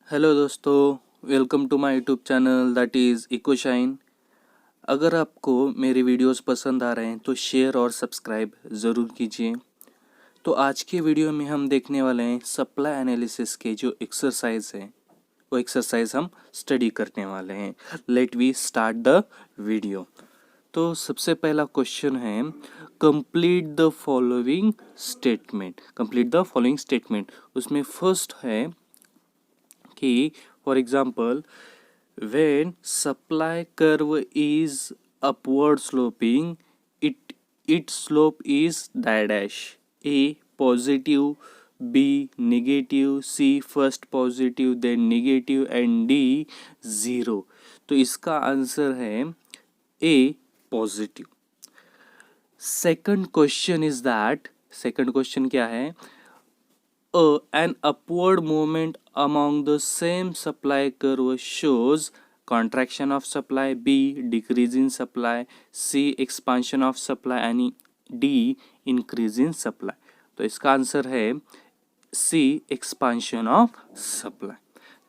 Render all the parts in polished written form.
Hello दोस्तों, welcome to my YouTube channel that is Ecoshine. अगर आपको मेरे वीडियोस पसंद आ रहे हैं तो शेयर और सब्सक्राइब ज़रूर कीजिए। तो आज के वीडियो में हम देखने वाले हैं सप्लाई एनालिसिस के जो एक्सरसाइज हैं, वो एक्सरसाइज हम स्टडी करने वाले हैं। Let we start the video. तो सबसे पहला क्वेश्चन है complete the following statement. Complete the following statement, उसमें फर्स्ट है कि for example when supply curve is upward sloping, its slope is dash. A positive, B negative, C first positive then negative and D 0। तो इसका answer है A positive. Second question is that, second question क्या है? An upward movement among the same supply curve shows contraction of supply, B decrease in supply, C expansion of supply and D increase in supply। तो इसका answer है C expansion of supply।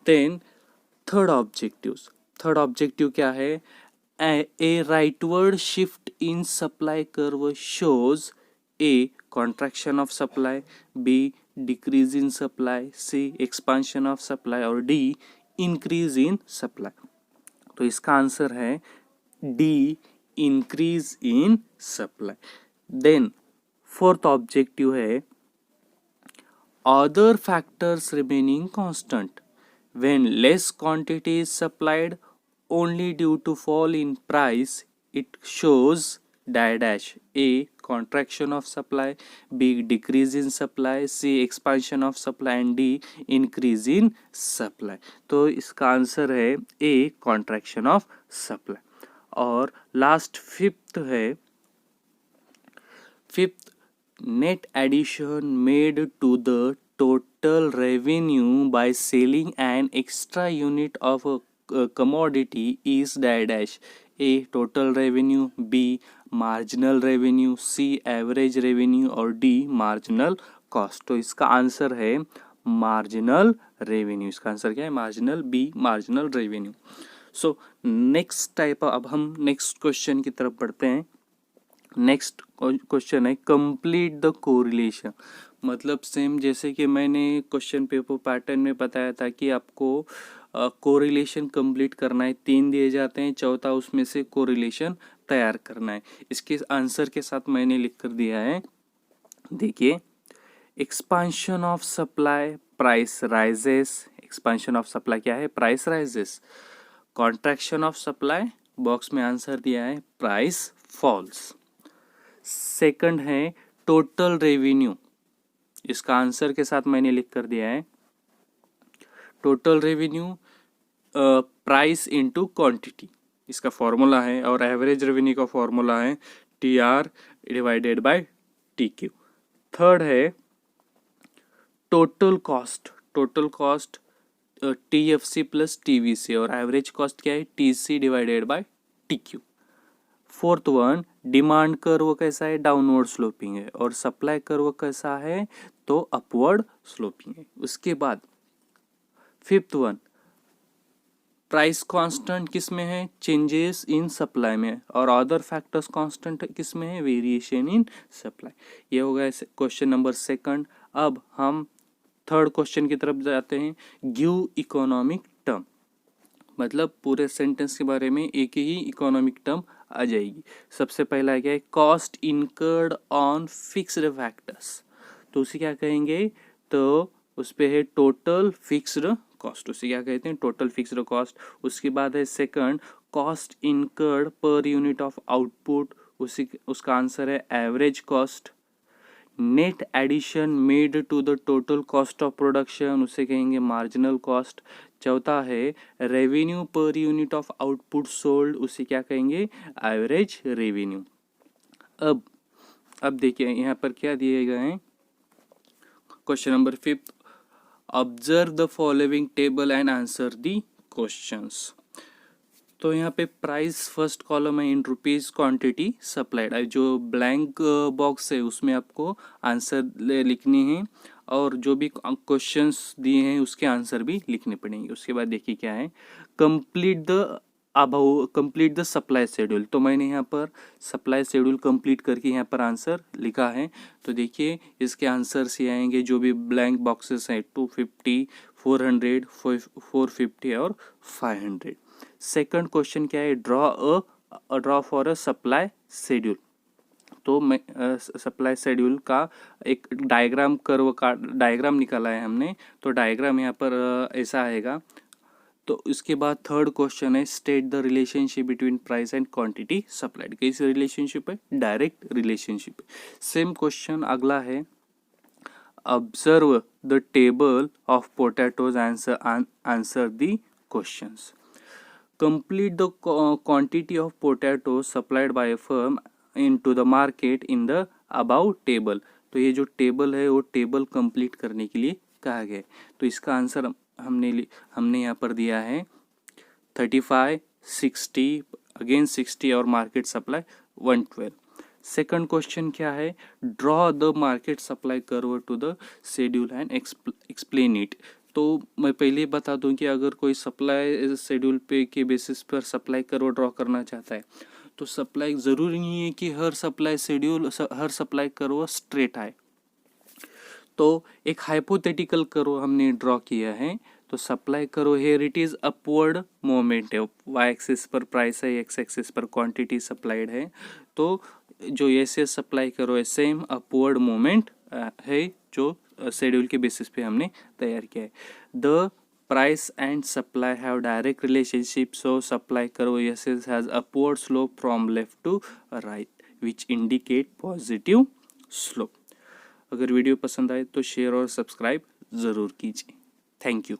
Then third objective क्या है? A rightward shift in supply curve shows A contraction of supply, B decrease in supply, C expansion of supply और D increase in supply। तो इसका answer है D increase in supply। Then fourth objective है other factors remaining constant when less quantity is supplied only due to fall in price, it shows dash A contraction of supply, B decrease in supply, C expansion of supply and D increase in supply। तो इसका answer है A contraction of supply। और last fifth net addition made to the total revenue by selling an extra unit of a commodity is dash A total revenue, B marginal revenue, C average revenue और D marginal cost। तो इसका answer है marginal revenue। इसका answer क्या है? marginal, B marginal revenue। So next type, अब हम next question की तरफ बढ़ते हैं। नेक्स्ट क्वेश्चन है कंप्लीट द कोरिलेशन। मतलब सेम जैसे कि मैंने क्वेश्चन पेपर पैटर्न में बताया था कि आपको कोरिलेशन कंप्लीट करना है। 3 दिए जाते हैं, चौथा उसमें से कोरिलेशन तैयार करना है। इसके आंसर के साथ मैंने लिख कर दिया है, देखिए, expansion of supply price rises. Expansion of supply क्या है? Price rises. Contraction of supply, box में आंसर दिया है प्राइस फॉल्स। सेकंड है टोटल रेवेन्यू, इसका आंसर के साथ मैंने लिख कर दिया है total revenue price into quantity, इसका फॉर्मूला है। और एवरेज रेवेन्यू का फॉर्मूला है TR divided by TQ। Third है total cost, total cost TFC plus TVC और एवरेज कॉस्ट क्या है? TC divided by TQ। Fourth one demand curve कैसा है? डाउनवर्ड स्लोपिंग है। और सप्लाई कर्व कैसा है? तो अपवर्ड स्लोपिंग है। उसके बाद फिफ्थ वन प्राइस कांस्टेंट किस में है? चेंजेस इन सप्लाई में। और अदर फैक्टर्स कांस्टेंट किस में है? Variation in supply. ये हो गया क्वेश्चन नंबर सेकंड। अब हम थर्ड क्वेश्चन की तरफ जाते हैं। गिव इकोनॉमिक टर्म, मतलब पूरे सेंटेंस के बारे में एक ही इकोनॉमिक टर्म आ जाएगी। सबसे पहला क्या है? Cost incurred on fixed factors, तो उसे क्या कहेंगे? तो उस पे है टोटल फिक्स्ड कॉस्ट, उसे क्या कहते हैं? Total fixed cost. उसके बाद है second cost incurred per unit of output, उसका आंसर है average cost. Net addition made to the total cost of production, उसे कहेंगे मार्जिनल कॉस्ट। चौथा है रेवेन्यू पर यूनिट ऑफ आउटपुट सोल्ड, उसे क्या कहेंगे? Average revenue. अब देखिए यहाँ पर क्या दिए गए हैं। Question number fifth, observe the following table and answer the questions. तो यहाँ पे प्राइस फर्स्ट कॉलम है इन रुपीज़, क्वांटिटी सप्लाइड। जो ब्लैंक बॉक्स है उसमें आपको आंसर लिखनी है। और जो भी क्वेश्चंस दिए हैं उसके आंसर भी लिखने पड़ेंगे। उसके बाद देखिए क्या है, कंप्लीट द सप्लाई शेड्यूल। तो मैंने यहाँ पर सप्लाई शेड्यूल कंप्लीट करके यहाँ पर आंसर लिखा है। तो देखिए इसके आंसर्स ये आएंगे, जो भी ब्लैंक बॉक्सेस हैं 250, 400, 450 और 500। सेकंड क्वेश्चन क्या है, draw for a supply schedule. तो मैं सप्लाई शेड्यूल का एक डायग्राम निकाला है हमने। तो डायग्राम यहाँ पर ऐसा आएगा। तो इसके बाद थर्ड क्वेश्चन है, state the relationship between price and quantity supplied. कैसी रिलेशनशिप है, डायरेक्ट रिलेशनशिप। सेम क्वेश्चन अगला है, observe the table of potatoes, answer the questions. Complete the quantity of potato supplied by a firm into the market in the about table. तो ये जो table है वो table complete करने के लिए कहा गया है। तो इसका आंसर हमने यहाँ पर दिया है 35, 60, अगेन 60 और मार्केट सप्लाई 112। सेकंड क्वेश्चन क्या है, draw the market supply curve to the schedule and explain it. तो मैं पहले बता दूं कि अगर कोई सप्लाई शेड्यूल पे के बेसिस पर सप्लाई कर्व ड्रॉ करना चाहता है तो सप्लाई ज़रूरी नहीं है कि हर सप्लाई कर्व स्ट्रेट आए। तो एक हाइपोथेटिकल कर्व हमने ड्रॉ किया है। तो supply curve here it is upward moment है, वाई एक्सिस पर प्राइस है, एक्स एक्सिस पर क्वांटिटी सप्लाइड है। तो जो ऐसे सप्लाई कर्व है सेम अपवर्ड मोमेंट है जो शेड्यूल के बेसिस पे हमने तैयार किया है। The price and supply have direct relationship, so supply curve has upward slope from left to right which indicate positive slope। अगर वीडियो पसंद आए तो शेयर और सब्सक्राइब ज़रूर कीजिए। Thank you.